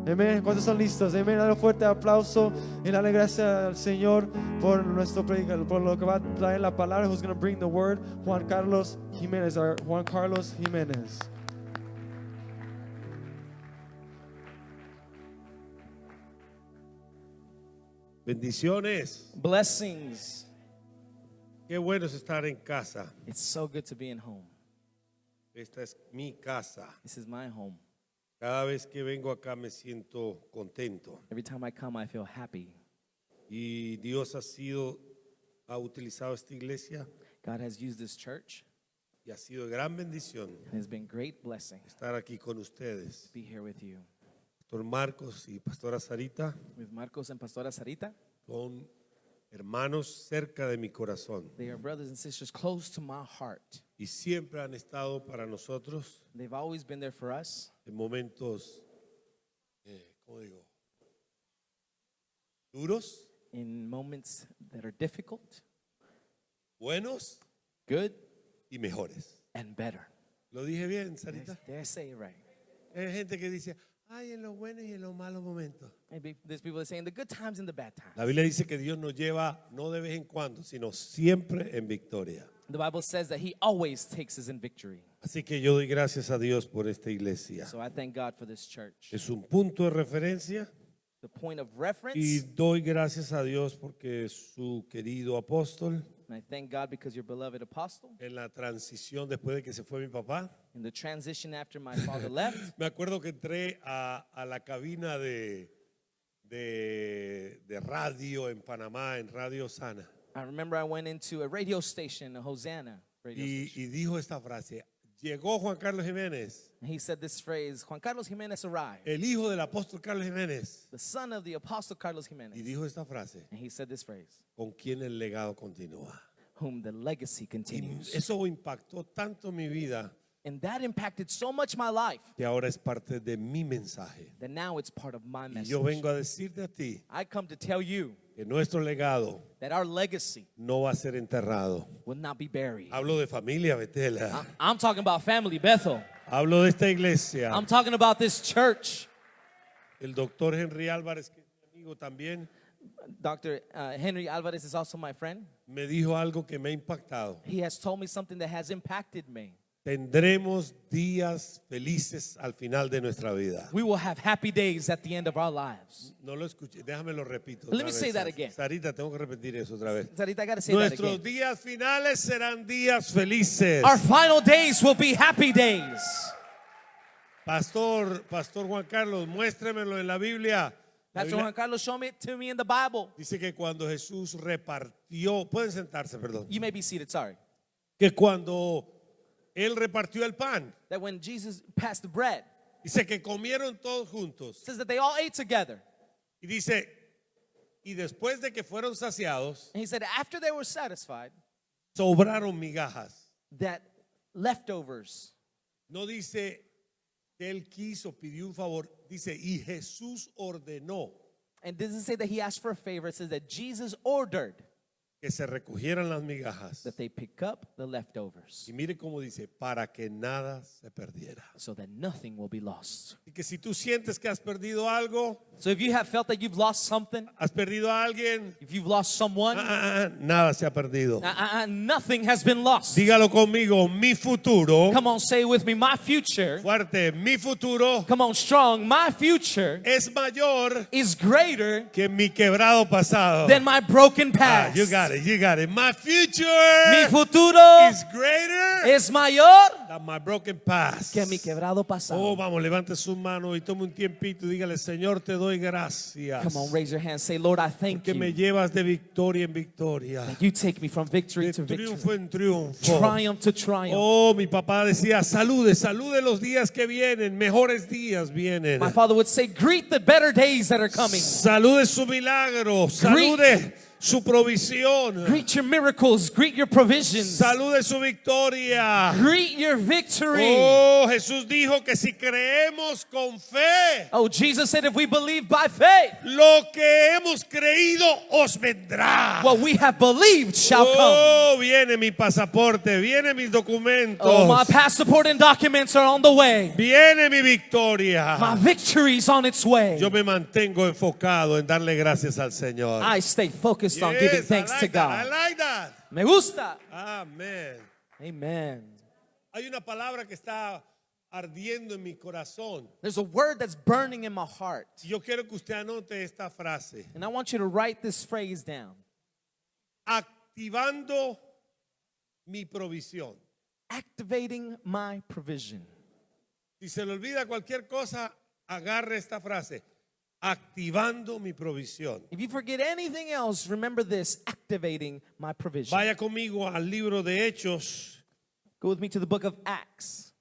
Amén. ¿Cuántos son listos? Amén. Dale un fuerte aplauso y dale gracias al Señor por nuestro predicador, por lo que va a traer la palabra. Who's going to bring the word? Juan Carlos Jiménez. Juan Carlos Jiménez. Bendiciones. Blessings. Qué bueno es estar en casa. It's so good to be in home. Esta es mi casa. This is my home. Cada vez que vengo acá me siento contento. Every time I come, I feel happy. Y Dios ha utilizado esta iglesia God has used this church, y ha sido de gran bendición and it's been great blessing estar aquí con ustedes. to be here with you. Pastor Marcos y Pastora Sarita With Marcos and Pastora Sarita, son hermanos cerca de mi corazón they are brothers and sisters close to my heart. y siempre han estado para nosotros They've always been there for us en momentos, ¿cómo digo? Duros, in moments that are difficult, buenos good, y mejores. and better. ¿Lo dije bien, Sarita? Did I say it right? Hay gente que dice, ay, en los buenos y en los malos momentos. Maybe there's people that say in the good times and the bad times. La Biblia dice que Dios nos lleva no de vez en cuando, sino siempre en victoria. The Bible says that He always takes us in victory. Así que yo doy gracias a Dios por esta iglesia. So I thank God for this church. Es un punto de referencia The point of reference. y doy gracias a Dios porque su querido apóstol, And I thank God because your beloved apostle, en la transición después de que se fue mi papá, in the transition after my father left, me acuerdo que entré a la cabina de radio en Panamá, en Radio Sana, I remember I went into a radio station, a Hosanna radio station. y dijo esta frase, llegó Juan Carlos Jiménez, And he said this phrase, Juan Carlos Jiménez arrived, el hijo del apóstol Carlos Jiménez, the son of the apostle Carlos y Jiménez. dijo esta frase, And he said this phrase, con quien el legado continúa. whom the legacy Y continues. eso impactó tanto mi vida And that impacted so much my life que ahora es parte de mi mensaje. that now it's part of my Y message. yo vengo a decirte a ti I come to tell you que nuestro legado that our legacy no va a ser enterrado. will not be buried. Hablo de familia, Betela. I'm talking about family, Bethel. Hablo de esta iglesia. I'm talking about this church. El doctor Henry Álvarez, que es mi amigo también, Dr. Henry Alvarez is also my friend. me dijo algo que me ha impactado. He has told me something that has impacted me. Tendremos días felices al final de nuestra vida. We will have happy days at the end of our lives. No lo escuché, déjame lo repito. Let otra me vez. say that again. Sarita, tengo que repetir eso otra vez. Sarita, I got to say that Nuestros again. días finales serán días felices. Our final days will be happy days. Pastor Juan Carlos, muéstremelo en la Biblia. La Pastor Biblia Juan Carlos, show me to me in the Bible. dice que cuando Jesús repartió, pueden sentarse, perdón, You may be seated, sorry. que cuando él repartió el pan, That when Jesus passed the bread, dice que comieron todos juntos. it says that they all ate together. Y dice, y después de que fueron saciados, And he said after they were satisfied, sobraron migajas. that leftovers. No dice que él quiso, pidió un favor, dice, y Jesús ordenó And it doesn't say that he asked for a favor. It says that Jesus ordered que se recogieran las migajas. that they pick up the leftovers Y mire cómo dice, para que nada se perdiera. so that nothing will be lost. Y que si tú sientes que has perdido algo, So if you have felt that you've lost something, has perdido a alguien, if you've lost someone, nada se ha perdido. nothing has been lost. Dígalo conmigo, mi futuro, Come on, say it with me. My future, fuerte, mi futuro come on, strong. My future es mayor is greater que mi quebrado pasado. than my broken past. You got it, you got it. My future Mi futuro is greater es mayor than my broken past. que mi quebrado Oh, pasado. vamos, levante su mano y tome un tiempito y dígale, Señor, te doy gracias. Come on, raise your hand. Say, Lord, I thank Que me you. llevas de victoria en victoria, You take me from victory de to victory, triunfo en triunfo. triumph to triumph. Oh, mi papá decía, salude, salude los días que vienen, mejores días vienen. My father would say, greet the better days that are coming. Salude su milagro, salude su provisión. Greet your miracles. Greet your provisions. Salude su victoria. Greet your victory. Oh, Jesús dijo que si creemos con fe, Oh, Jesus said if we believe by faith, lo que hemos creído os vendrá. what we have believed shall come. Oh, viene mi pasaporte, viene mis documentos, Oh, my passport and documents are on the way. viene mi victoria. My victory's on its way. Yo me mantengo enfocado en darle gracias al Señor. I stay focused on Yes, giving I thanks like to that, I God. like that. Me gusta. Amén. Amen. Hay una palabra que está ardiendo en mi corazón. There's a word that's burning in my heart. Yo quiero que usted anote esta frase. And I want you to write this phrase down. Activando mi provisión. Activating my provision. Si se le olvida cualquier cosa, agarre esta frase. Activando mi provisión. If you forget anything else, remember this: activating my provision. Vaya conmigo al libro de Hechos. Go with me to the book of Acts.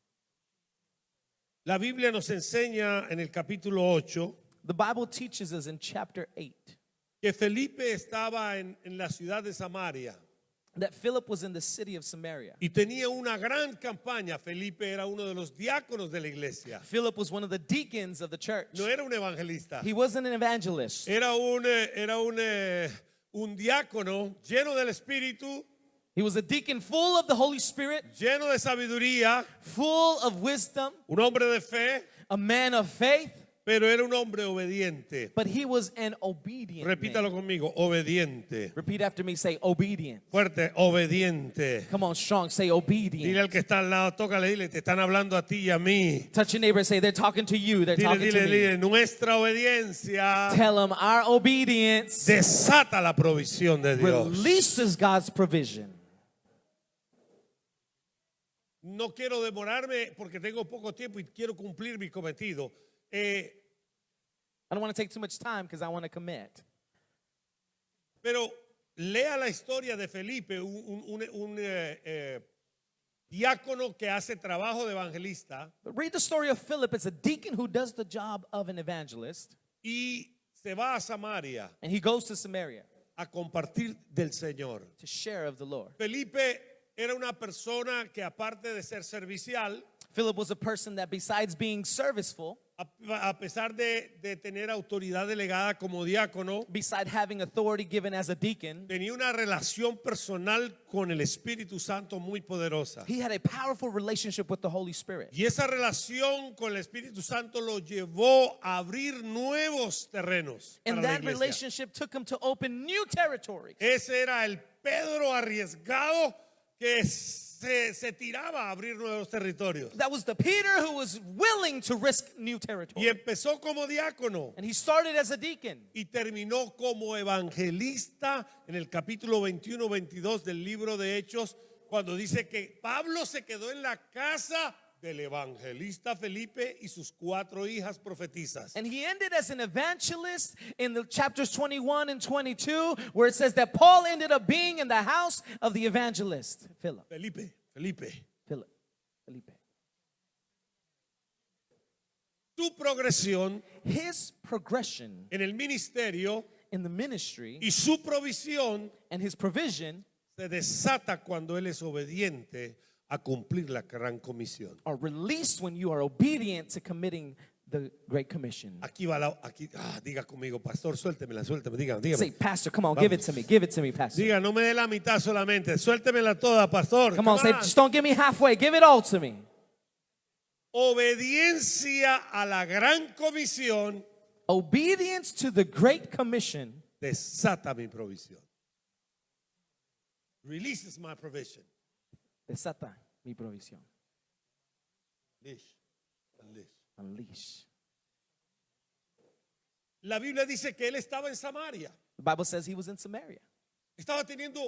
La Biblia nos enseña en el capítulo 8 The Bible teaches us in chapter 8 que Felipe estaba en la ciudad de Samaria that Philip was in the city of Samaria. y tenía una gran campaña. Felipe era uno de los diáconos de la iglesia. Philip was one of the deacons of the church. No era un evangelista. He wasn't an evangelist. Era un diácono lleno del Espíritu, He was a deacon full of the Holy Spirit, lleno de sabiduría, full of wisdom, un hombre de fe, a man of faith, pero era un hombre obediente. but he was an obedient Repítalo man. conmigo, obediente. Repeat after me, say obedient. Fuerte, obediente. Come on, strong, say Dile obedient. al que está al lado, tócale, dile, te están hablando a ti y a mí. Touch your neighbor and say they're talking to you, they're Dile, talking to dile, me. dile, nuestra obediencia Tell them our obedience desata la provisión de Dios. releases God's provision. No quiero demorarme porque tengo poco tiempo y quiero cumplir mi cometido. I don't want to take too much time because I want to commit. Pero lea la historia de Felipe, un diácono que hace trabajo de evangelista But read the story of Philip. It's a deacon who does the job of an evangelist, y se va a Samaria and he goes to Samaria a compartir del Señor. to share of the Lord. Felipe era una persona que aparte de ser servicial, Philip was a person that besides being serviceful, a pesar de tener autoridad delegada como diácono, beside having authority given as a deacon, tenía una relación personal con el Espíritu Santo muy poderosa. he had a powerful relationship with the Holy Spirit. Y esa relación con el Espíritu Santo lo llevó a abrir nuevos terrenos para And la that iglesia. relationship took him to open new territories. Ese era el Pedro arriesgado que se tiraba a abrir nuevos territorios. That was the Peter who was willing to risk new Y territory. empezó como diácono And he started as a deacon. y terminó como evangelista en el capítulo 21-22 del libro de Hechos, cuando dice que Pablo se quedó en la casa del evangelista Felipe y sus 4 hijas profetizas. And he ended as an evangelist in the chapters 21 and 22, where it says that Paul ended up being in the house of the evangelist Philip. Felipe. Tu progresión His progression en el ministerio in the ministry y su provisión and his provision se desata cuando él es obediente a cumplir la gran comisión. are released when you are obedient to committing the Great Commission. Aquí va diga conmigo, pastor, suéltemela, dígame. Say, Pastor, come on, give it to me, Pastor. Diga, no me dé la mitad solamente, suéltemela toda, pastor. Come on, say, just don't give me halfway, give it all to me. Obediencia a la gran comisión Obedience to the Great Commission desata mi provisión. Releases my provision. desata mi provisión. Unleash. Unleash. La Biblia dice que él estaba en Samaria. The Bible says he was in Samaria. Estaba teniendo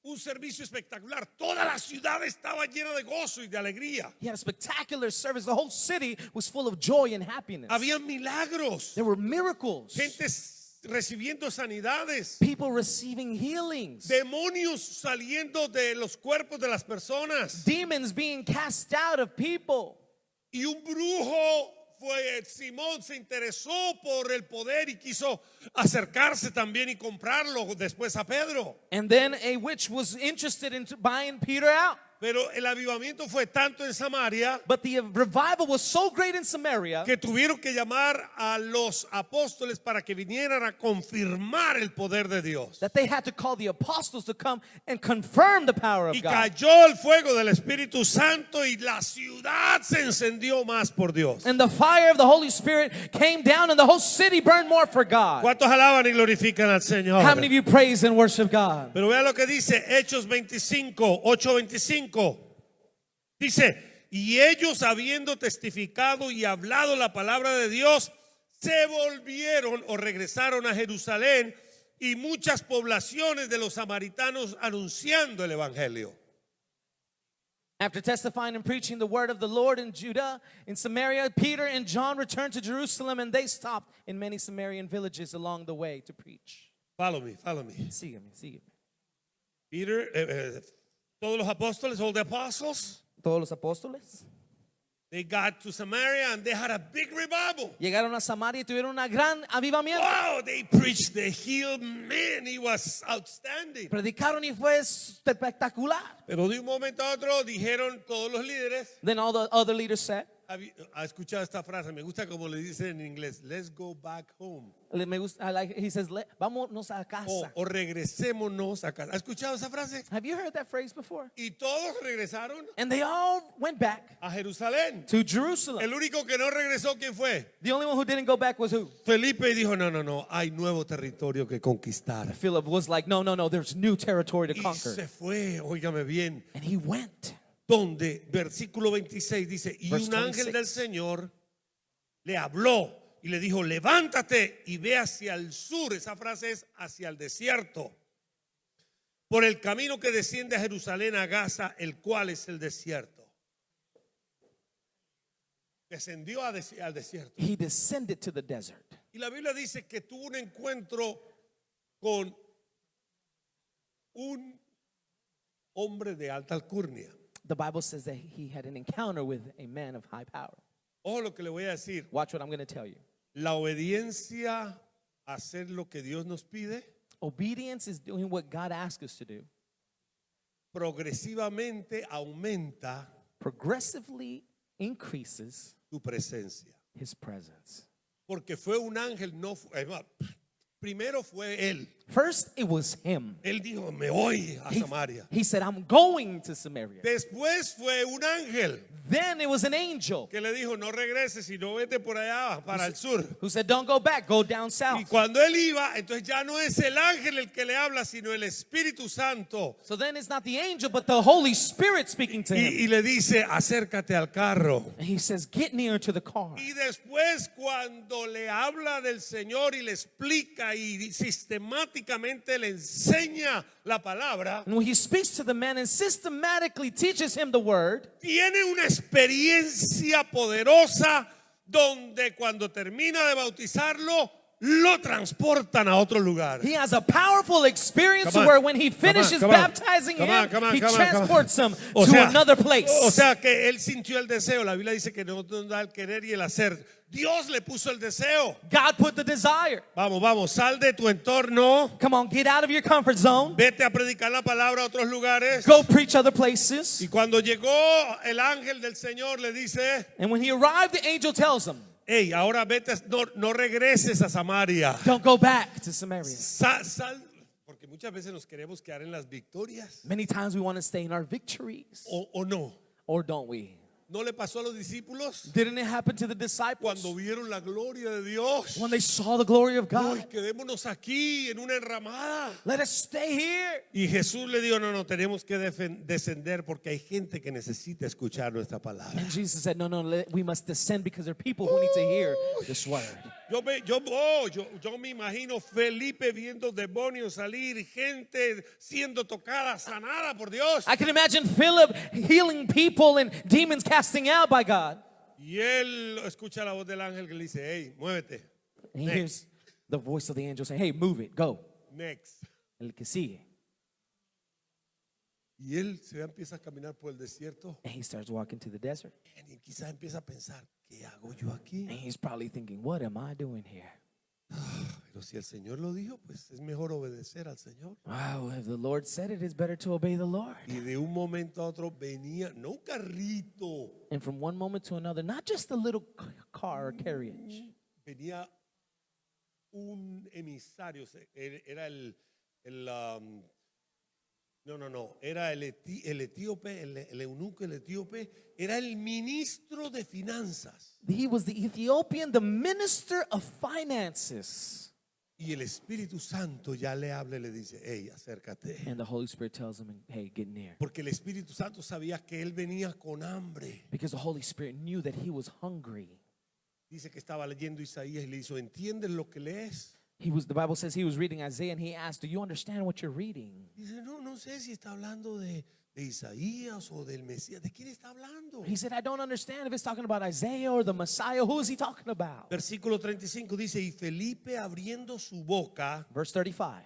un servicio espectacular. Toda la ciudad estaba llena de gozo y de alegría. He had a spectacular service. The whole city was full of joy and happiness. Había milagros. There were miracles. Gente recibiendo sanidades. People receiving healings. Demonios saliendo de los cuerpos de las personas. Demons being cast out of people. Y un brujo Simón se interesó por el poder y quiso acercarse también y comprarlo después a Pedro. And then a witch was interested in buying Peter out. Pero el avivamiento fue tanto en Samaria But the revival was so great in Samaria que tuvieron que llamar a los apóstoles para que vinieran a confirmar el poder de Dios. that they had to call the apostles to come and confirm the power of Y God. cayó el fuego del Espíritu Santo y la ciudad se encendió más por Dios. And the fire of the Holy Spirit came down and the whole city burned more for God. ¿Cuántos alaban y glorifican al Señor? How many of you praise and worship God? Pero vea lo que dice Hechos 25, 8:25. Dice, y ellos habiendo testificado y hablado la palabra de Dios, se volvieron o regresaron a Jerusalén y muchas poblaciones de los samaritanos anunciando el evangelio. After testifying and preaching the word of the Lord in Judah, in Samaria, Peter and John returned to Jerusalem, and they stopped in many Samaritan villages along the way to preach. Follow me, follow me. Sígueme, sígueme. Peter, todos los apóstoles, all the apostles, Todos los apóstoles they got to Samaria and they had a big revival. llegaron a Samaria y tuvieron una gran avivamiento. Wow, they preached the healed man. He was outstanding. Predicaron y fue espectacular. Pero de un momento a otro dijeron todos los líderes. Then all the other leaders said, ¿Ha escuchado esta frase? Me gusta como le dicen en inglés. Let's go back home. me gusta, I like, he says, vámonos a casa. O regresémonos a casa. ¿Ha escuchado esa frase? Have you heard that phrase before? Y todos regresaron And they all went back a Jerusalén. to Jerusalem. El único que no regresó, ¿quién fue? The only one who didn't go back was who? Felipe dijo, no, hay nuevo territorio que conquistar. Philip was like, no, there's new territory to Y conquer. se fue, óigame bien, And he went. donde, versículo 26 dice, y Verse un ángel 26. del Señor le habló y le dijo, levántate y ve hacia el sur. Esa frase es hacia el desierto, por el camino que desciende a Jerusalén, a Gaza, el cual es el desierto. Descendió al desierto. He descended to the desert. Y la Biblia dice que tuvo un encuentro con un hombre de alta alcurnia. The Bible says that he had an encounter with a man of high power. Ojo lo que le voy a decir. Watch what I'm going to tell you. La obediencia a hacer lo que Dios nos pide Obedience is doing what God asks us to do. progresivamente aumenta Progressively increases tu presencia. his presence. Porque fue un ángel, no fue, primero fue él. First, it was him. Él dijo, me voy a Samaria. He said, I'm going to Samaria. Después fue un ángel Then it was an angel que le dijo, no regreses, sino vete por allá para el sur. who said, don't go back, go down Y south. cuando él iba, entonces ya no es el ángel el que le habla, sino el Espíritu Santo. So then it's not the angel, but the Holy Spirit speaking to him. Y le dice, acércate al carro. And he says, get near to the car. Y después cuando le habla del Señor y le explica y sistemáticamente le enseña la palabra, And when he speaks to the man and systematically teaches him the word, tiene una experiencia poderosa donde cuando termina de bautizarlo, lo transportan a otro lugar. he has a powerful experience Come on. where when he Come on, finishes come on. baptizing Come on, him, come on, he come on, transports him O to sea, another place. O sea que él sintió el deseo. La Biblia dice que no nos da el querer y el hacer. Dios le puso el deseo. God put the desire. Vamos, sal de tu entorno. Come on, get out of your comfort zone. Vete a predicar la palabra a otros lugares. Go preach other places. Y cuando llegó el ángel del Señor le dice, And when he arrived, the angel tells him, hey, ahora vete, no regreses a Samaria. don't go back to Samaria. Sal, porque muchas veces nos queremos quedar en las victorias. Many times we want to stay in our victories. O no. Or don't we? ¿No le pasó a los discípulos Didn't it happen to the disciples? cuando vieron la gloria de Dios? When they saw the glory of Ay, God. quedémonos aquí en una enramada. Let us stay here. Y Jesús le dijo, no, tenemos que descender porque hay gente que necesita escuchar nuestra palabra. And Jesus said, no, we must descend because there are people who need to hear this word. Yo me imagino Felipe viendo demonios salir, gente siendo tocada, sanada por Dios. I can imagine Philip healing people and demons casting out by God. Y él escucha la voz del ángel que le dice, hey, muévete. And he hears the voice of the angel saying, hey, move it, go. Next. El que sigue. Y él se empieza a caminar por el desierto And he starts walking to the desert. y quizás empieza a pensar, ¿qué hago yo aquí? And he's probably thinking, what am I doing here? Pero si el Señor lo dijo, pues es mejor obedecer al Señor. Wow, if the Lord said it, it's better to obey the Lord. Y de un momento a otro venía, no un carrito, And from one moment to another, not just a little car or carriage, venía un emisario, era era el etíope, el eunuco, el etíope, era el ministro de finanzas. he was the Ethiopian, the minister of finances. Y el Espíritu Santo ya le habla y le dice, hey, acércate. And the Holy Spirit tells him, hey, get near. Porque el Espíritu Santo sabía que él venía con hambre. Because the Holy Spirit knew that he was hungry. Dice que estaba leyendo Isaías y le hizo, ¿entiendes lo que lees? The Bible says he was reading Isaiah and he asked, do you understand what you're reading? Dice, no sé si está hablando de Isaías o del Mesías. ¿De quién está hablando? He said, I don't understand if it's talking about Isaiah or the Messiah. Who is he talking about? Versículo 35 dice, y Felipe abriendo su boca, Verse 35.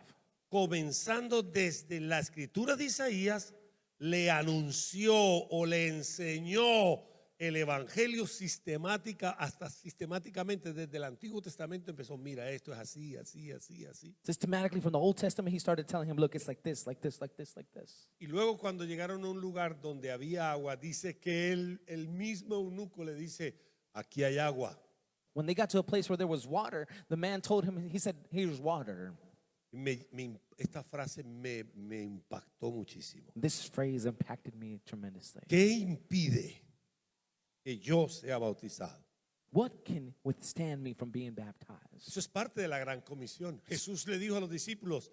comenzando desde la escritura de Isaías, le anunció o le enseñó el evangelio sistemáticamente desde el Antiguo Testamento empezó, mira, esto es así, así, así, así. Systematically from the Old Testament, he started telling him, look, it's like this, like this, like this, like this. Y luego cuando llegaron a un lugar donde había agua, dice que el mismo eunuco le dice, aquí hay agua. When they got to a place where there was water, the man told him, he said, here's water. Esta frase me impactó muchísimo. This phrase impacted me tremendously. ¿Qué impide que yo sea bautizado? What can withstand me from being baptized? Eso es parte de la gran comisión. Jesús le dijo a los discípulos,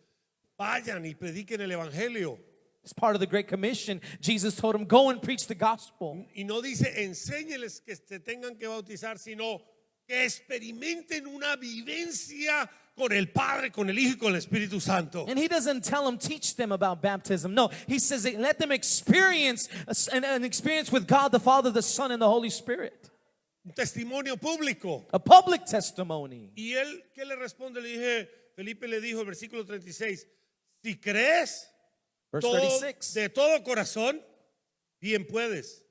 vayan y prediquen el evangelio. It's part of the Great Commission. Jesus told him, go and preach the gospel. Y no dice enséñeles que se tengan que bautizar, sino que experimenten una vivencia con el Padre, con el Hijo y con el Espíritu Santo. And he doesn't tell them, teach them about baptism. No, he says, let them experience an experience with God, the Father, the Son, and the Holy Spirit. Un testimonio público. A public testimony. Y él, ¿qué le responde? Le dije, Felipe le dijo, el versículo 36, si crees Verse 36. de todo corazón, bien puedes.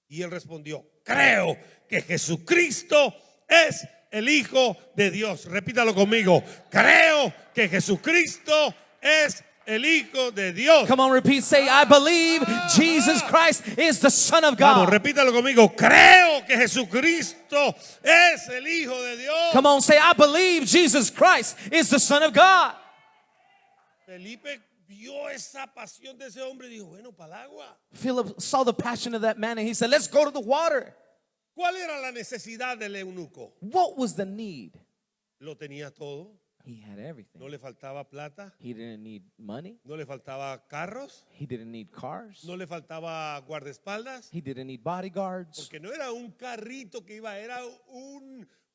Y él respondió, creo que Jesucristo es el Hijo de Dios. Repítalo conmigo, creo que Jesucristo es el Hijo de Dios. Come on, repeat. Say, I believe Jesus Christ is the Son of Vamos, God. repítalo conmigo, creo que Jesucristo es el Hijo de Dios. Come on, say, I believe Jesus Christ is the Son of God. Felipe vio esa pasión de ese hombre y dijo, bueno, para el agua. Philip saw the passion of that man and he said, let's go to the water. ¿Cuál era la necesidad del eunuco? What was the need? Lo tenía todo. He had everything. No le faltaba plata, He didn't need money. no le faltaba carros, He didn't need cars. no le faltaba guardaespaldas, He didn't need bodyguards. porque no era un carrito que iba, era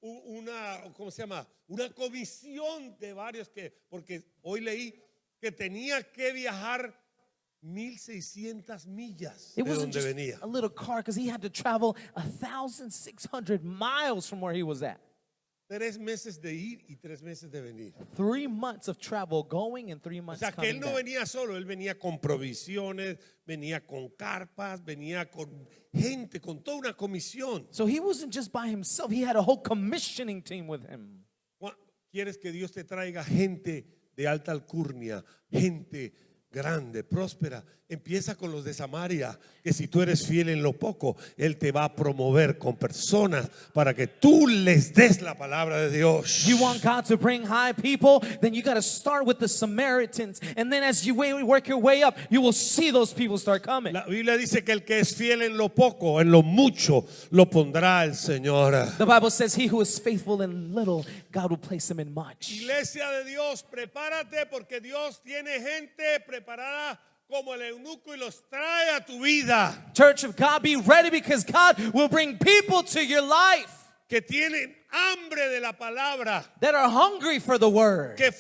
una, ¿cómo se llama? Una comisión de varios porque hoy leí que tenía que viajar 1,600 millas de It wasn't donde just venía. a little car because he had to travel 1,600 miles from where he was at. 3 meses de ir y 3 meses de venir. 3 months of travel going and 3 O months sea que coming él no back. venía solo, él venía con provisiones, venía con carpas, venía con gente, con toda una comisión. So he wasn't just by himself. He had a whole commissioning team with him. ¿Quieres que Dios te traiga gente de alta alcurnia, gente grande, próspera? Empieza con los de Samaria, que si tú eres fiel en lo poco, Él te va a promover con personas para que tú les des la palabra de Dios. You want God to bring high people, then you got to start with the Samaritans. And then as you work your way up, you will see those people start coming. La Biblia dice que el que es fiel en lo poco, en lo mucho, lo pondrá el Señor. The Bible says he who is faithful in little, God will place him in much. Iglesia de Dios, prepárate porque Dios tiene gente preparada como el eunuco y los trae a tu vida. Church of God, be ready because God will bring people to your life Que tienen hambre de la palabra, that are hungry for the word. que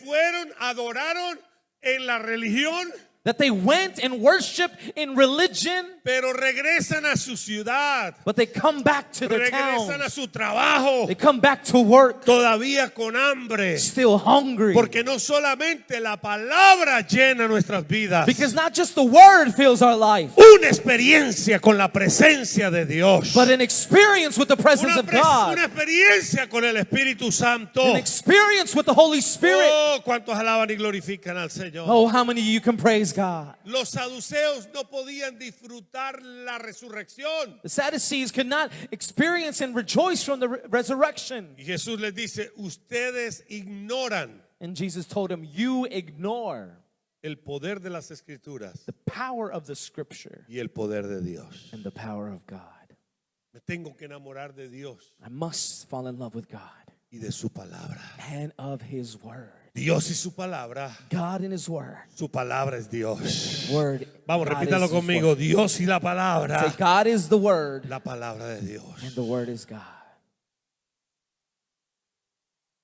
adoraron en la religión, that they went and worshiped in religion, pero regresan a su ciudad, but they come back to their regresan a towns. su trabajo, They come back to work todavía con hambre. still hungry. Porque no solamente la palabra llena nuestras vidas, Because not just the word fills our life, una experiencia con la presencia de Dios, but an experience with the presence of una God, experiencia con el Espíritu Santo. an experience with the Holy Spirit. Oh, cuántos alaban y glorifican al Señor. Oh, how many of you can praise God? Los saduceos no podían disfrutar la resurrección. The Sadducees could not experience and rejoice from the resurrection. Y Jesús les dice, ustedes ignoran And Jesus told him, you ignore el poder de las Escrituras the power of the scripture y el poder de Dios. and the power of God. Me tengo que enamorar de Dios I must fall in love with God y de su palabra. and of his word. Dios y su palabra. God and his word. Su palabra es Dios. Word. Vamos, God repítalo is his conmigo. word. Dios y la palabra. Say, God is the word La palabra de Dios. and the word is God.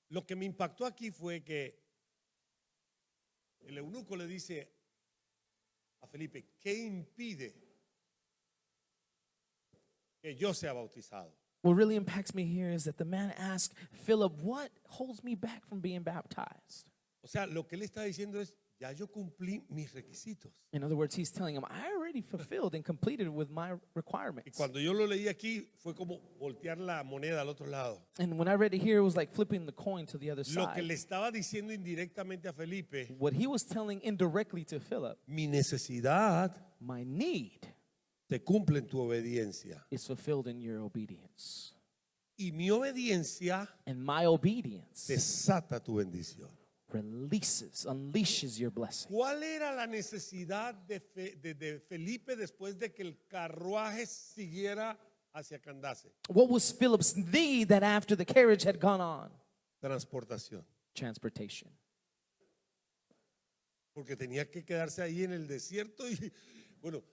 Lo que me impactó aquí fue que el eunuco le dice a Felipe, ¿qué impide que yo sea bautizado? What really impacts me here is that the man asked Philip, what holds me back from being baptized? O sea, lo que él está diciendo es, ya yo cumplí mis requisitos. In other words, he's telling him, I already fulfilled and completed with my Y requirements. cuando yo lo leí aquí, fue como voltear la moneda al otro lado. And when I read it here, it was like flipping the coin to the other Lo que side. le estaba diciendo indirectamente a Felipe, What he was telling indirectly to Philip, mi necesidad my need se cumple en tu obediencia. is fulfilled in your obedience. Y mi obediencia And my obedience desata tu bendición. unleashes your blessing. ¿Cuál era la necesidad de Felipe después de que el carruaje siguiera hacia Candace? What was Philip's need that after the carriage had gone on? Transportación. Transportation. Porque tenía que quedarse ahí en el desierto y bueno,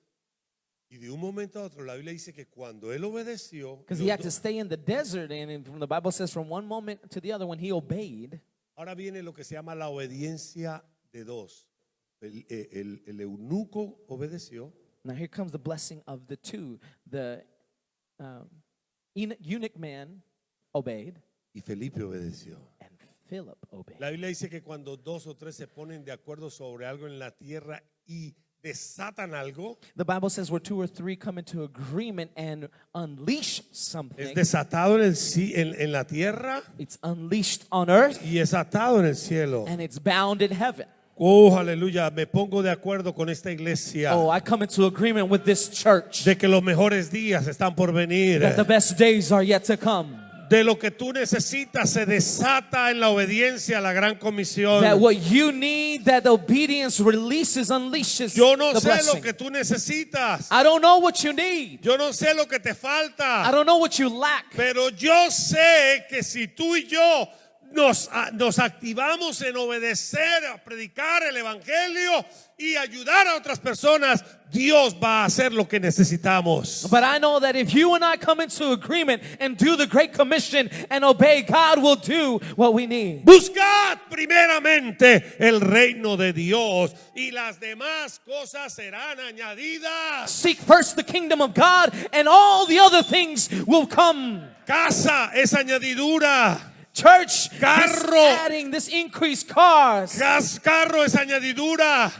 y de un momento a otro la Biblia dice que cuando él obedeció, Because he had to stay in the desert, and from the Bible says from one moment to the other when he obeyed. ahora viene lo que se llama la obediencia de dos. El eunuco obedeció Now here comes the blessing of the two. The eunuch man obeyed, y Felipe obedeció. and Philip obeyed. La Biblia dice que cuando dos o tres se ponen de acuerdo sobre algo en la tierra y desatan algo, The Bible says where two or three come into agreement and unleash es something, desatado en la tierra it's unleashed on earth y es atado en el cielo. and it's bound in heaven. Oh, aleluya, me pongo de acuerdo con esta iglesia Oh, I come into agreement with this church de que los mejores días están por venir. that the best days are yet to come. De lo que tú necesitas se desata en la obediencia a la gran comisión. That what you need, that obedience unleashes Yo no the sé lo blessing. que tú necesitas. I don't know what you need. Yo no sé lo que te I falta. don't know what you lack. Pero yo sé que si tú y yo nos activamos en obedecer, a predicar el evangelio y ayudar a otras personas, Dios va a hacer lo que necesitamos. But I know that if you and I come into agreement and do the Great Commission and obey, God will do what we need. Buscad primeramente el reino de Dios y las demás cosas serán añadidas. Seek first the kingdom of God, and all the other things will come. Casa es añadidura. Church, Carro. this adding, this increased cars. Carro es añadidura.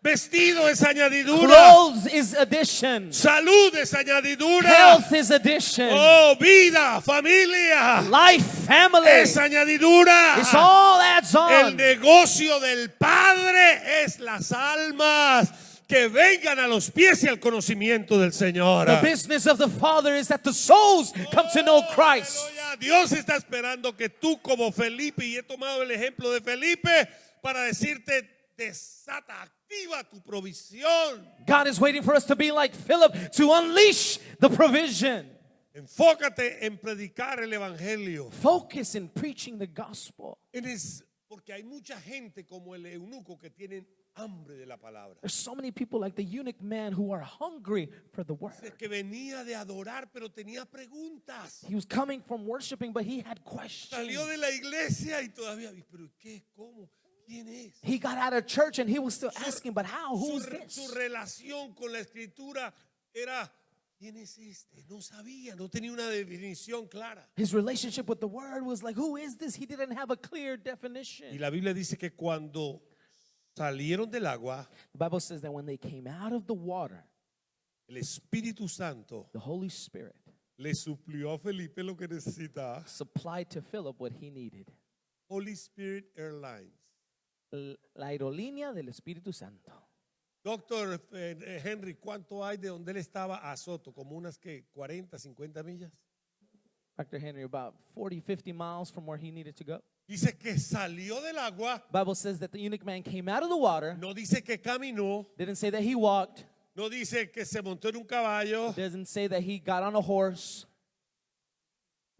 Vestido es añadidura. Clothes is addition. Salud es añadidura. Health is addition. Oh, vida, familia Life, family. es añadidura. It's all adds El on. negocio del Padre es las almas que vengan a los pies y al conocimiento del Señor. The business of the Father is that the souls come to know Christ. Aleluya. Dios está esperando que tú como Felipe, y he tomado el ejemplo de Felipe para decirte, desata, activa tu provisión. God is waiting for us to be like Philip, to unleash the provision. Enfócate en predicar el evangelio. Focus in preaching the gospel. Porque hay mucha gente como el eunuco que tienen hambre de la palabra. There's so many people like the eunuch man who are hungry for the word. Que venía de adorar pero tenía preguntas. He was coming from worshiping, but he had questions. Salió de la iglesia y todavía, pero ¿qué? ¿Cómo? ¿quién es? He got out of church and he was still asking, but how? Who's Su this? relación con la escritura era, ¿quién es este? No sabía, no tenía una definición clara. His relationship with the word was like, who is this? He didn't have a clear Y definition. la Biblia dice que cuando salieron del agua, The Bible says that when they came out of the water, el Espíritu Santo the Holy Spirit le suplió a Felipe lo que necesitaba. supplied to Philip what he needed. Holy Spirit Airlines. La aerolínea del Espíritu Santo. Doctor Henry, ¿cuánto hay de donde él estaba a Soto? Como unas que 40, 50 millas. Dr. Henry, about 40, 50 miles from where he needed to go. Dice que salió del agua, Bible says that the eunuch man came out of the water. no dice que caminó, Didn't say that he walked. no dice que se montó en un caballo, Doesn't say that he got on a horse.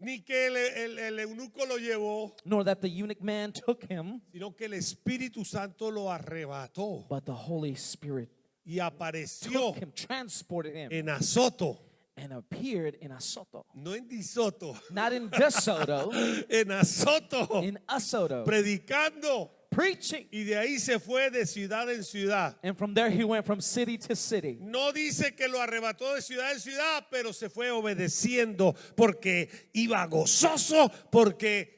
ni que el eunuco lo llevó, Nor that the eunuch man took him. sino que el Espíritu Santo lo arrebató But the Holy Spirit y apareció took him, transported him, en Azoto, and appeared in Asoto. no en Disoto, Not in DeSoto, en Azoto, in Asoto. predicando. Preaching. Y de ahí se fue de ciudad en ciudad. And from there he went from city to city. No dice que lo arrebató de ciudad en ciudad, pero se fue obedeciendo porque iba gozoso, porque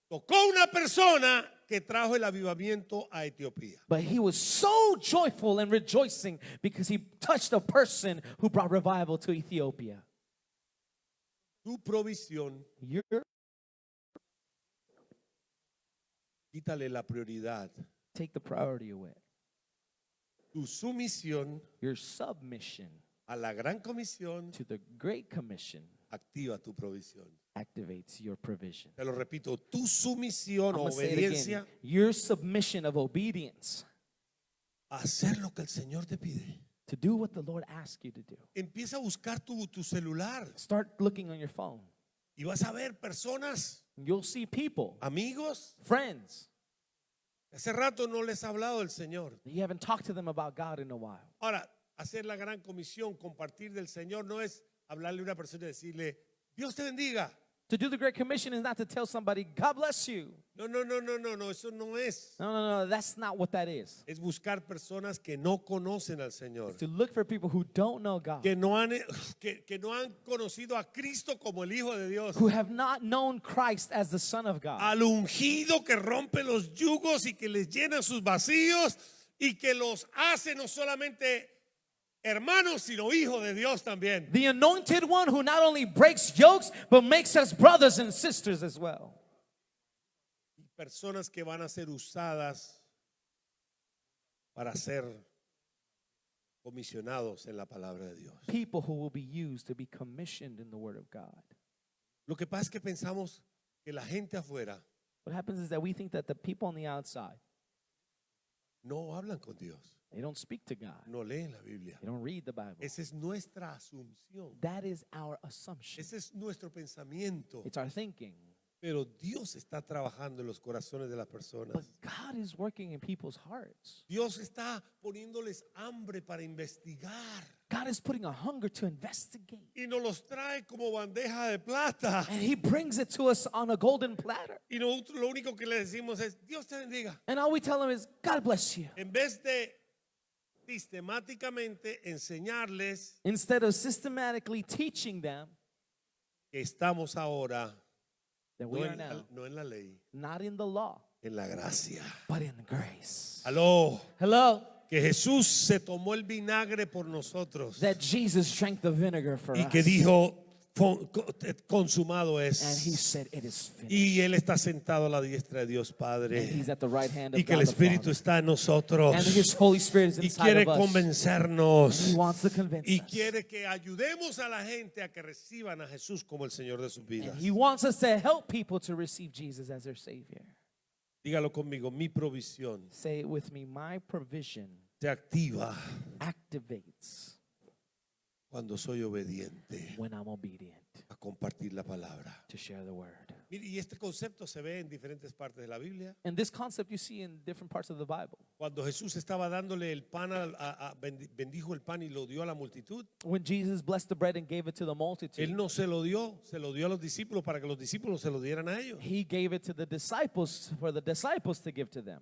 tocó una persona que trajo el avivamiento a Etiopía. But he was so joyful and rejoicing because he touched a person who brought revival to Ethiopia. Tu provisión, Your quítale la prioridad. take the priority away. Tu sumisión Your submission a la gran comisión to the Great Commission activa tu provisión. activates your provision. Te lo repito, tu sumisión I'm o gonna say it obediencia again. Your submission of obedience a hacer lo que el Señor te pide. to do what the Lord asks you to do. Empieza a buscar tu celular Start looking on your phone. y vas a ver personas, You'll see people, amigos. friends, Hace rato no les ha hablado el Señor. you haven't talked to them about God in a while. Ahora, hacer la gran comisión, compartir del Señor, no es hablarle a una persona y decirle, Dios te bendiga. To do the Great Commission is not to tell somebody, God bless you. No, eso no es. No, that's not what that is. Es buscar personas que no conocen al Señor, It's to look for people who don't know God, que no han conocido a Cristo como el Hijo de Dios, who have not known Christ as the Son of God, al ungido que rompe los yugos y que les llena sus vacíos y que los hace no solamente hermanos, sino hijos de Dios también. the anointed one who not only breaks yokes, but makes us brothers and sisters as well. Personas que van a ser usadas para ser comisionados en la palabra de Dios. People who will be used to be commissioned in the Word of God. Lo que pasa es que pensamos que la gente afuera What happens is that we think that the people on the outside, no hablan con Dios, they don't speak to God. no leen la Biblia. They don't read the Bible. Esa es nuestra asunción, That is our assumption. ese es nuestro pensamiento. It's our thinking. Pero Dios está trabajando en los corazones de las personas. But God is working in people's hearts. Dios está poniéndoles hambre para investigar God is putting a hunger to investigate. y nos los trae como bandeja de plata. And He brings it to us on a golden platter. Y nosotros lo único que le decimos es, Dios te bendiga. And all we tell them is, God bless you. En vez de sistemáticamente enseñarles Instead of systematically teaching them que estamos ahora that no we are en, now no en la ley, not in the law, en la gracia. but in grace. Aló, Hello? que Jesús se tomó el vinagre por nosotros That Jesus drank the vinegar for y us. que dijo, consumado And He es. said, it is finished. Y Él está sentado a la diestra de Dios And Padre. He's at the right hand Y of que el God the Espíritu Father. está en nosotros. And His Holy Spirit is Y inside quiere of us. convencernos. He wants to convince Y us. quiere que ayudemos a la gente a que reciban a Jesús como el Señor de sus vidas. And He wants us to help people to receive Jesus as their Savior. Dígalo conmigo, mi provisión Say it with me. My provision se activa activates cuando soy obediente when I'm obedient a compartir la palabra. to share the word. Mire, y este concepto se ve en diferentes partes de la Biblia. And this concept you see in different parts of the Bible. Cuando Jesús estaba dándole el pan, bendijo el pan y lo dio a la multitud. When Jesus blessed the bread and gave it to the multitude, Él no se lo dio a los discípulos para que los discípulos se lo dieran a ellos. He gave it to the disciples for the disciples to give to them.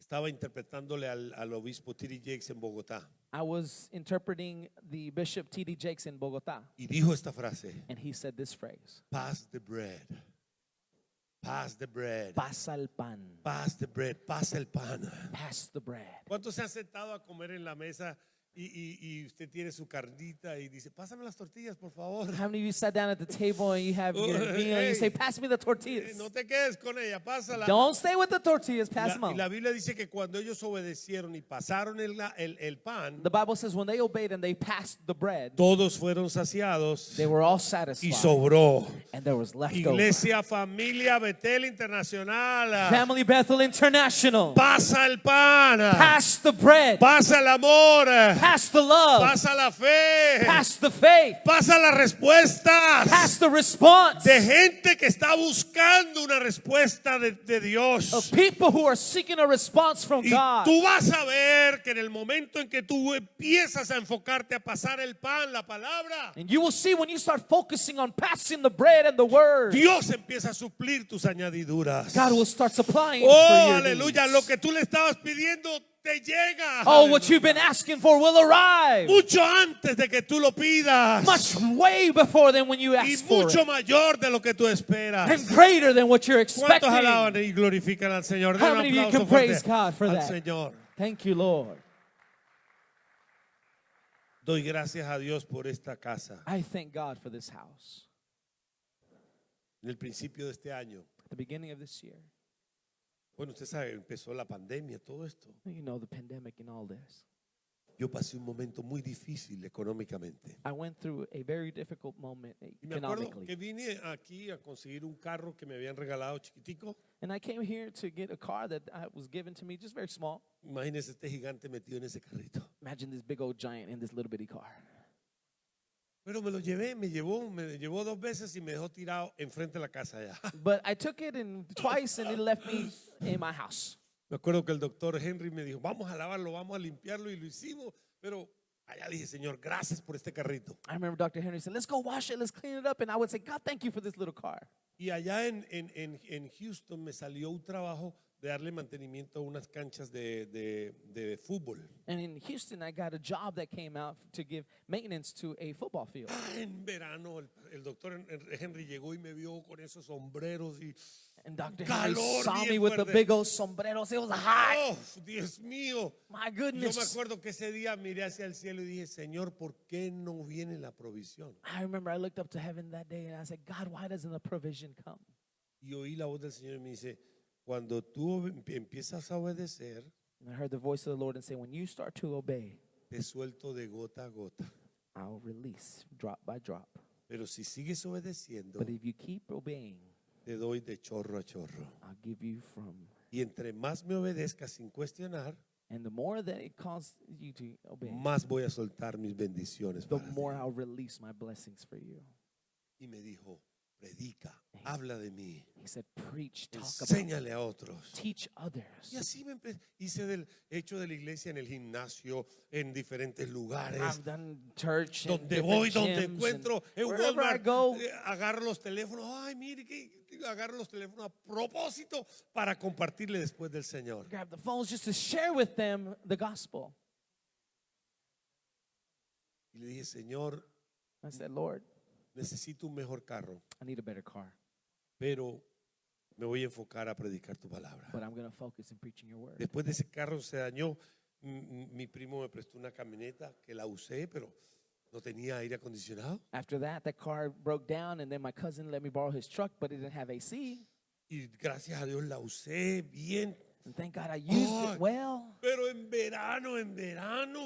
estaba interpretándole al obispo T.D. Jakes en Bogotá I was interpreting the Bishop T.D. Jakes in Bogota, y dijo esta frase: and he said this phrase: pass the bread, pass the bread, Pasa el pan, pass the bread, pasa el pan. pass the bread. ¿Cuántos se han sentado a comer en la mesa y usted tiene su carnita y dice, pásame las tortillas, por favor? How many of you sat down at the table and you have your meal and Hey. you say, pass me the tortillas? No te quedes con ella, pásala. Don't stay with the tortillas, pass them Y on. la Biblia dice que cuando ellos obedecieron y pasaron el pan, The Bible says when they obeyed and they passed the bread, todos fueron saciados they were all y satisfied. sobró. And there was leftover. Iglesia Familia Betel Internacional, Family Bethel International. pasa el pan, Pass the bread. pasa el amor, Pass the love. pasa la fe, Pass the faith. pasa las respuestas Pass the response. de gente que está buscando una respuesta de Dios. Of people who are seeking a response from Y God. tú vas a ver que en el momento en que tú empiezas a enfocarte a pasar el pan, la palabra, And you will see when you start focusing on passing the bread and the word, Dios empieza a suplir tus añadiduras. God will start supplying Oh, for your aleluya, needs. lo que tú le estabas pidiendo te llega. Oh, what you've been asking for will arrive. Mucho antes de que tú lo pidas. Much way before than when you Y ask for mucho it. mayor de lo que tú esperas. And greater than what you're ¿Cuántos expecting. alaban y glorifican al Señor? Den How un many of you aplauso can praise fuerte God for al that? Señor. Thank you, Lord. Doy gracias a Dios por esta casa. I thank God for this house. En el principio de este año, At the beginning of this year, bueno, usted sabe, empezó la pandemia, todo esto. you know, the pandemic and all this. Yo pasé un momento muy difícil económicamente. I went through a very difficult moment Y me acuerdo economically. que vine aquí a conseguir un carro que me habían regalado chiquitico. And I came here to get a car that was given to me, just very small. Imagínese este gigante metido en ese carrito. Imagine this big old giant in this little bitty car. Pero me lo llevé, me llevó 2 veces y me dejó tirado enfrente de la casa allá. But I took it and twice and it left me in my house. Me acuerdo que el doctor Henry me dijo, vamos a lavarlo, vamos a limpiarlo, y lo hicimos. Pero allá dije, Señor, gracias por este carrito. I remember Dr. Henry said, let's go wash it, let's clean it up. And I would say, God, thank you for this little car. Y allá en Houston me salió un trabajo de darle mantenimiento a unas canchas de fútbol. And in Houston, I got a job that came out to give maintenance to a football field. En verano el doctor Henry llegó y me vio con esos sombreros y And Dr. Henry calor saw bien me with the fuerte. big old sombreros. It was hot. ¡Oh, Dios mío! My Yo me goodness. acuerdo que ese día miré hacia el cielo y dije, Señor, ¿por qué no viene la provisión? I remember I looked up to heaven that day and I said, God, why doesn't the provision come? Y oí la voz del Señor y me dice, cuando tú empiezas a obedecer, And I heard the voice of the Lord and say, when you start to obey, te suelto de gota a gota. I'll release drop by drop. Pero si sigues obedeciendo, But if you keep obeying, te doy de chorro a chorro. I'll give you from. Y entre más me obedezcas sin cuestionar, And the more that it calls you to obey, más voy a soltar mis bendiciones the para more ti. I'll release my blessings for you. Y me dijo, predica, habla de mí, He said, preach, talk about, enséñale a otros. teach Y others. así hice del hecho de la iglesia en el gimnasio, en diferentes lugares. I've done church and Donde voy, different donde gyms, encuentro and en wherever I Walmart, go, agarro los teléfonos. Ay, mire que agarro los teléfonos a propósito para compartirle después del Señor. grab the phones just to share with them the gospel. Y le dije, Señor, I said, Lord, necesito un mejor carro, I need a better car, pero me voy a enfocar a predicar tu palabra. but I'm going to focus in preaching your word. Después de ese carro se dañó, mi primo me prestó una camioneta que la usé, pero no tenía aire acondicionado. After that, that car broke down, and then my cousin let me borrow his truck, but it didn't have AC. Y gracias a Dios la usé bien. And thank God I used Oh, it well. Pero en verano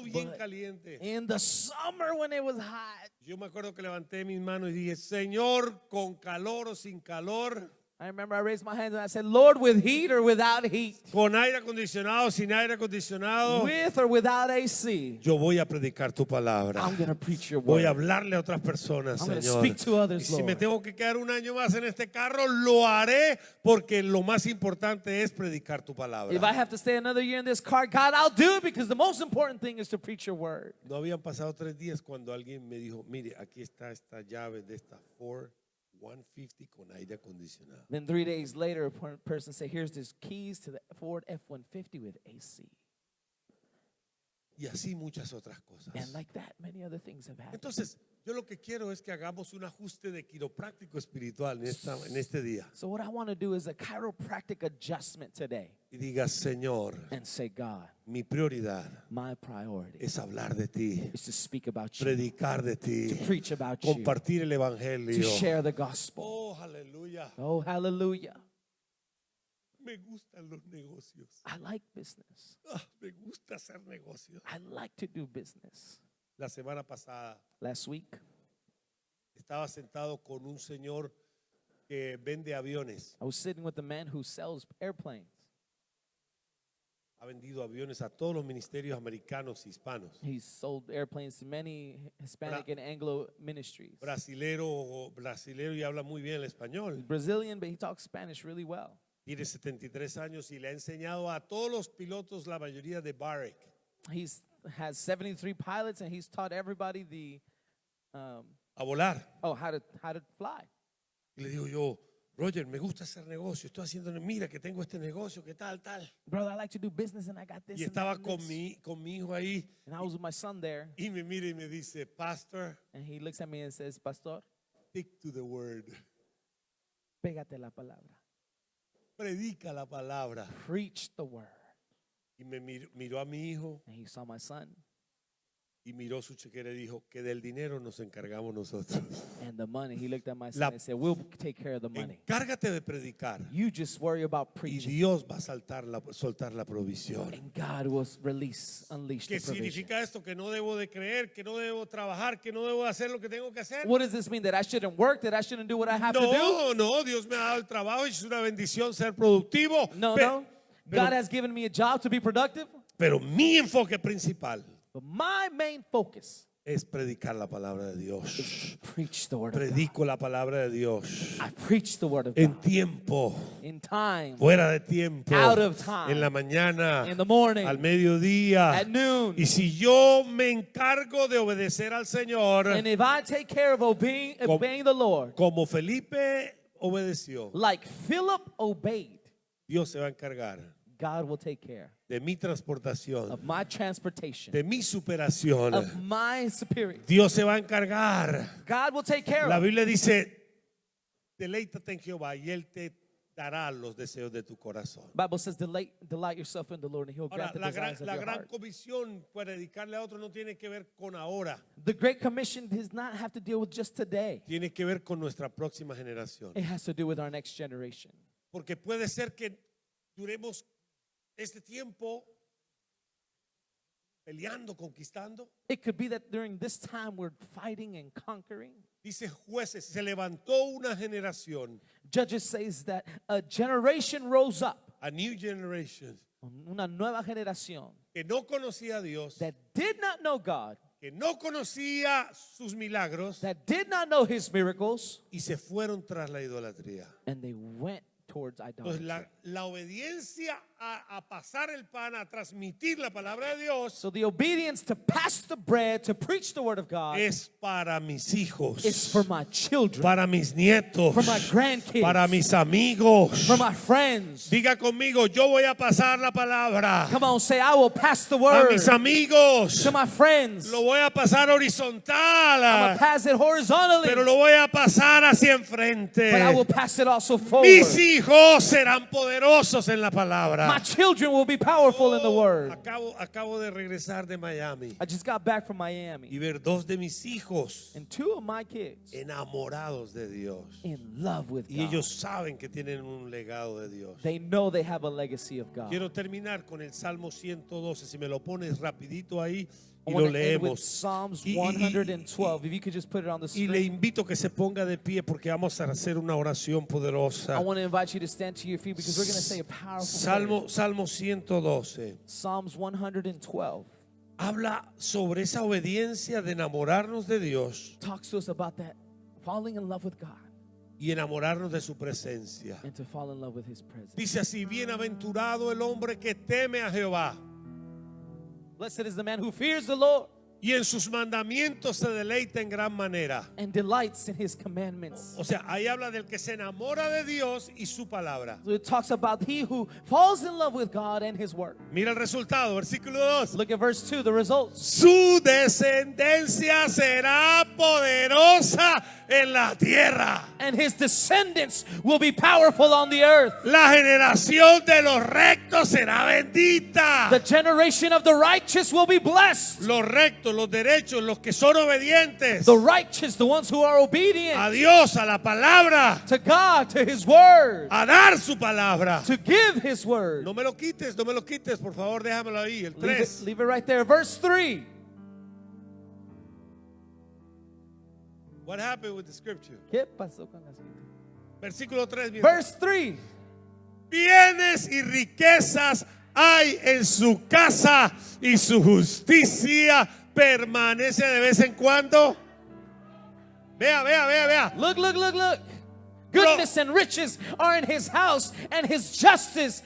bien But caliente. in the summer when it was hot, Yo me acuerdo que levanté mis manos y dije, Señor, con calor o sin calor, I remember I raised my hands and I said, Lord, with heat or without heat, con aire acondicionado, sin aire acondicionado, with or without AC, yo voy a predicar tu palabra. I'm going to preach your Voy a word. hablarle a otras personas, I'm gonna Señor. speak to others, Y si me Lord. tengo que quedar un año más en este carro, lo haré, porque lo más importante es predicar tu palabra. If I have to stay another year in this car, God, I'll do it, because the most important thing is to preach your word. No habían pasado 3 días cuando alguien me dijo, mire, aquí está esta llave de esta Ford F-150 con aire acondicionado. Then 3 days later, a person said, here's this keys to the Ford F-150 with AC. Y así muchas otras cosas. And like that, many other things have happened. Entonces, yo lo que quiero es que hagamos un ajuste de quiropráctico espiritual en este día. So what I want to do is a chiropractic adjustment today Y digas, Señor, and say, God, mi prioridad my priority es hablar de ti, is to speak about you, predicar de ti, to preach about you, compartir el to evangelio. share the gospel. Oh, aleluya. Oh, hallelujah. Me gustan los negocios. I like business. Me gusta hacer negocios. I like to do business. La semana pasada Last week, estaba sentado con un señor que vende aviones. I was sitting with a man who sells airplanes. Ha vendido aviones a todos los ministerios americanos y hispanos. He's sold airplanes to many Hispanic and Anglo ministries. Brasilero y habla muy bien el español. He's Brazilian, but he talks Spanish really well. Tiene 73 años y le ha enseñado a todos los pilotos la mayoría de Barrick. He has 73 pilots, and he's taught everybody the A volar. how to fly. Y le digo yo, Roger, me gusta hacer negocio. Estoy haciendo, mira que tengo este negocio, que tal. Brother, I like to do business, and I got this. Y And, estaba that con and this. mi hijo ahí And I was with my son there, y me mira y me dice, Pastor, and he looks at me and says, Pastor, stick to the word. pégate la palabra. Predica la palabra. Preach the word. Y me miró a mi hijo And he saw my son y miró su chequera y dijo que del dinero nos encargamos nosotros. and the money. He looked at my son La- and said, we'll take care of the money. Encárgate de predicar You just worry about y preaching, Dios va a soltar la provisión. and God will unleash ¿Qué the provision. significa esto? Que no debo de creer, que no debo trabajar, que no debo hacer lo que tengo que hacer. What does this mean? That I shouldn't work? That I shouldn't do what I have to do? No, Dios me ha dado el trabajo y es una bendición ser productivo. No, Pe- no. God has given me a job to be productive, Pero mi enfoque principal but my main focus es predicar la palabra de Dios. is to preach the word of God. Predico la palabra de Dios I preach the word of en God tiempo, in time, fuera de tiempo, Out of time. en la mañana, in the morning, al mediodía. at noon. Y si yo me encargo de obedecer al Señor, And if I take care of obeying the Lord, como Felipe obedeció, like Philip obeyed, Dios se va a encargar God will take care de mi transportación, of my transportation, de mi superación. of my superior. Dios se va a encargar. God will take care La of. Biblia dice, deleítate en Jehová y Él te dará los deseos de tu corazón. Bible says, delight yourself in the Lord, and He'll Ahora, grant the desires of la your gran heart. comisión para dedicarle a otro no tiene que ver con ahora, The Great Commission does not have to deal with just today. tiene que ver con nuestra próxima generación. It has to do with our next generation. Porque puede ser que duremos este tiempo peleando, conquistando. It could be that during this time we're fighting and conquering. Dice Jueces, se levantó una generación, Judges says that a generation rose up, a new generation, una nueva generación, que no conocía a Dios, that did not know God, que no conocía sus milagros that did not know His miracles, y se fueron tras la idolatría. and they went towards Entonces idolatry. la obediencia a pasar el pan, a transmitir la palabra de Dios, So the obedience to pass the bread, to preach the word of God, es para mis hijos, is for my children, para mis nietos, for my grandkids, para mis amigos. for my friends. Diga conmigo, yo voy a pasar la palabra Come on, say, I will pass the a word mis amigos. to my friends. Lo voy a pasar I'm going horizontal, to pass it horizontally, pero lo voy a pasar hacia enfrente. but I will pass it also forward. Mis hijos serán poderosos en la My palabra. children will be powerful in the word. Acabo de regresar de Miami I just got back from Miami, y ver dos de mis hijos and two of my kids enamorados de Dios. in love with Y God. ellos saben que tienen un legado de Dios. They know they have a legacy of God. Quiero terminar con el Salmo 112. Si me lo pones rapidito ahí I y want lo to end with leemos. Psalms Y- 112. If you could just put it on the Y le screen. invito que se ponga de pie porque vamos a hacer una oración poderosa. I want to invite you to stand to your feet because we're going to say a powerful prayer. Salmo 112. Psalms 112 Habla sobre esa obediencia de enamorarnos de Dios talks to us about that falling in love with God y enamorarnos de su presencia. and to fall in love with His presence. Dice así, bienaventurado el hombre que teme a Jehová Blessed is the man who fears the Lord y en sus mandamientos se deleita en gran manera. and delights in his commandments. O sea, ahí habla del que se enamora de Dios y su palabra. So it talks about he who falls in love with God and his word. Mira el resultado, versículo 2. Look at verse 2, the results. Su descendencia será poderosa en la tierra. And his descendants will be powerful on the earth. La generación de los rectos será bendita. The generation of the righteous will be blessed. Los rectos, los derechos, los que son obedientes The righteous, the ones who are obedient a Dios, a la palabra, to God, to his word, a dar su palabra. to give his word. No me lo quites, no me lo quites, por favor, déjamelo ahí, el 3. Leave it right there. Verse 3. What happened with the scripture? ¿Qué pasó con la escritura? Versículo 3. Verse 3. Bienes y riquezas hay en su casa y su justicia permanece de vez en cuando. Vea, vea, vea, vea. Look, look, look, look. Goodness and riches are in his house, and his justice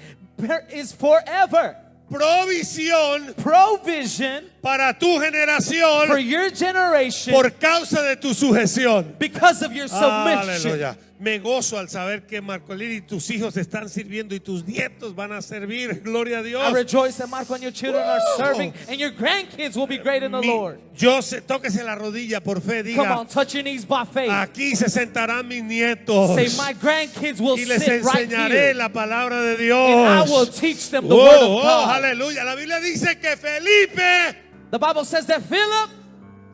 is forever. Provisión Provision para tu generación for your generation por causa de tu sujeción. because of your submission. Aleluya. Me gozo al saber que Marcolín y tus hijos están sirviendo y tus nietos van a servir. Gloria a Dios. I rejoice that Marco and your children are serving, and your grandkids will be great in the Lord. Tóquese la rodilla por fe, Come diga. on, touch your knees by faith. Aquí se sentarán mis nietos Say, my grandkids will y les sit right enseñaré here, la palabra de and I will Dios. teach them the word of God. Aleluya. La Biblia dice que Felipe The Bible says that Philip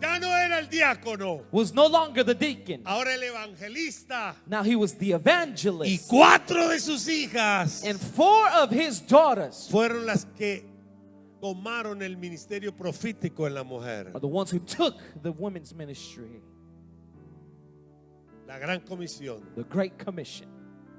ya no era el diácono, was no longer the deacon. ahora el evangelista. Now he was the Y evangelist. 4 de sus hijas And 4 of his daughters fueron las que tomaron el ministerio profético en la mujer. are the ones who took the women's ministry, La gran comisión the Great Commission.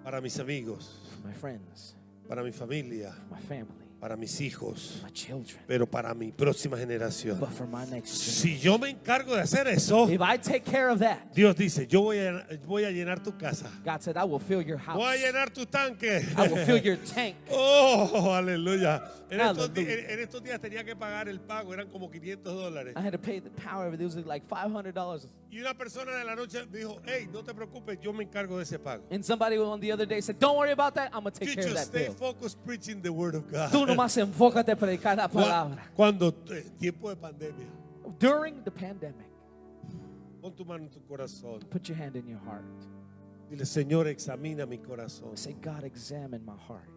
para mis amigos, My friends, para mi familia, my family, para mis hijos, my children, pero para mi próxima generación. but for my next generation. Si yo me encargo de hacer eso, If I take care of that, Dios dice, yo voy a llenar tu casa. God said, I will fill your house. Voy a llenar tu tanque. I will fill your tank. Oh, aleluya. En Hallelujah. estos días tenía que pagar el pago, eran como $500. I had to pay the power of it. It was like $500. Y una persona de la noche me dijo, hey, no te preocupes, yo me encargo de ese pago. And somebody on the other day said, don't worry about that. I'm going to take You care of just that stay bill. focused preaching the word of God. Tú nomás enfócate a predicar la palabra. Cuando tiempo de pandemia, During the pandemic, pon tu mano en tu corazón. put your hand in your heart. Dile, Señor, examina mi corazón. Say, God, examine my heart.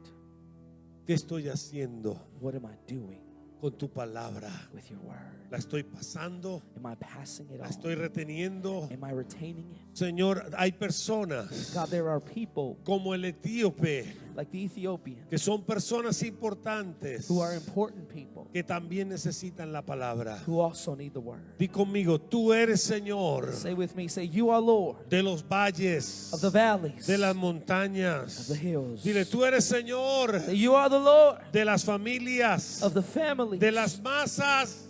¿Qué estoy haciendo What am I doing con tu palabra? with your word? ¿La estoy pasando? Am I passing it ¿La on? estoy reteniendo? Am I retaining it? Señor, hay personas God, there are people como el etíope like the Ethiopian que son personas importantes who are important people que también necesitan la palabra. who also need the word. Di conmigo, tú eres Señor Say with me, say, you are Lord de los valles, of the valleys, de las of montañas. the hills. Dile, tú eres Señor Say, you are the Lord de las familias, of the families, de las masas,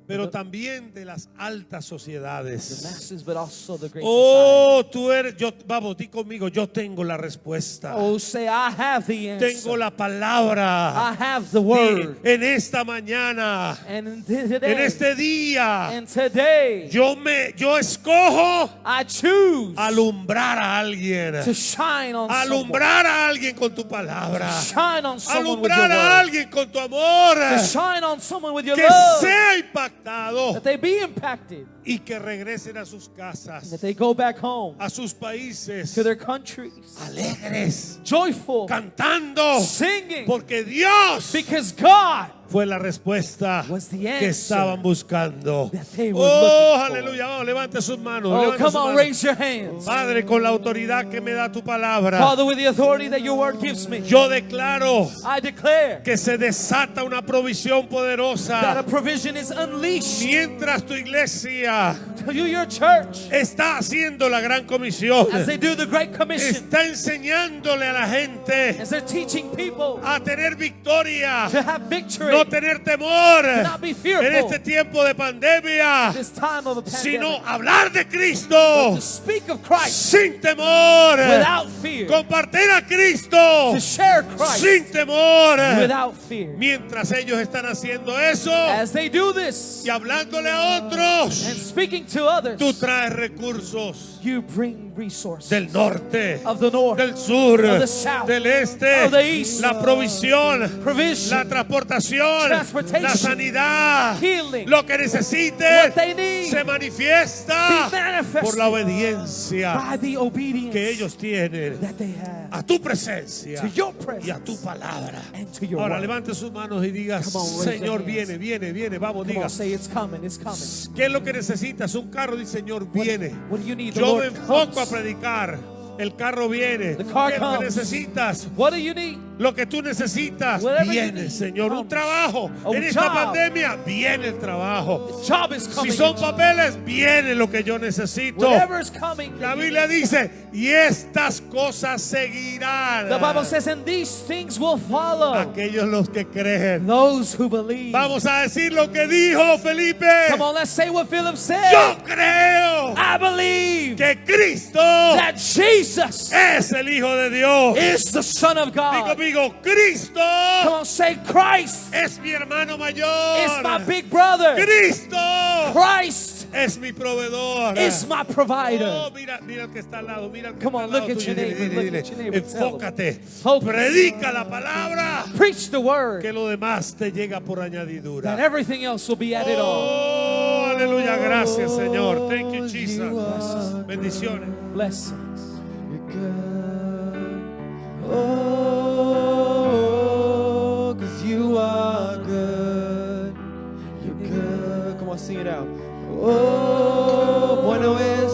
pero también de las altas the sociedades. masses, but also the great society. Oh, tú eres, vamos, di conmigo, yo tengo la respuesta. Oh, say, I have the answer. Tengo la palabra. I have the word. En esta mañana, And today, en este día, and today, yo escojo I choose alumbrar a alguien. to shine on someone. Alumbrar a alguien con tu palabra. Shine on someone with your Alumbrar a word. alguien con tu amor. To shine on someone with your Que love. sea impactado That they be impacted. y que regresen a sus That casas, they go back home a sus países, to their countries. alegres, Joyful. cantando, Singing. porque Dios Because God fue la respuesta was the que answer estaban buscando. that they were Oh, looking for. aleluya. Vamos, levante sus manos. Oh, levante come sus on, manos. raise your hands. Padre, con la autoridad que me da tu palabra, Father, with the authority that your word gives me, yo declaro I declare que se desata una provisión that a poderosa provision is unleashed mientras tu iglesia to you, your church, está haciendo la gran comisión. as they do the Great Commission, Está enseñándole a la gente as they're teaching people a tener victoria. to have victory. No no tener temor to not be fearful en este tiempo de pandemia, this time of a sino pandemic, hablar de but Cristo to speak of Christ sin temor, without fear, compartir a Cristo to share Christ sin temor. without fear. Mientras ellos están haciendo eso As they do this y hablándole a otros, and speaking to others, tú traes recursos you bring resources del norte, of the north, del sur, of the south, del este, of the east, la provisión, provision, la transportación, transportation, la sanidad, healing, lo que necesites what they need, se manifiesta be manifested por la obediencia by the obedience que ellos tienen that they have a tu presencia to your y a presence tu palabra. and to your Ahora word. levante sus manos y diga: Come on, raise Señor, your hands. viene, vamos, Come diga. on, say it's coming, it's coming. ¿Qué es lo que necesitas? Un carro, dice Señor, viene. What do you need? The Yo me Lord enfoco a comes. predicar. El carro viene. The car ¿Qué es lo que comes. necesitas? What do you need? Lo que tú necesitas Whatever you viene, need Señor. Un comes. trabajo. A En esta job. pandemia viene el trabajo. The job is Si coming. son papeles, viene lo que yo necesito. Whatever is coming. La Biblia dice, y estas cosas seguirán. The Bible says, and these things will follow Aquellos los que creen. those who believe. Vamos a decir lo que dijo Felipe. Come on, let's say what Philip said. Yo creo I believe que Cristo that Jesus es el Hijo de Dios. is the Son of Digo God. conmigo, Cristo Come on, say Christ es mi hermano is mayor. my big brother. Cristo Christ es mi proveedor. is my provider. Oh, mira el que está al lado, mira el que Come está on, al look lado at tuyo. your neighbor, Dile, look dile, at your neighbor, tell him. enfócate, Focus. predica la palabra, Preach the word, que lo demás te llega por that añadidura. everything else will be added on. Oh, aleluya, gracias Señor. Thank you, You Jesus. are Bendiciones. Blessings. You're good. Oh, 'cause you are good. You're good. Come on, sing it out. Oh, bueno es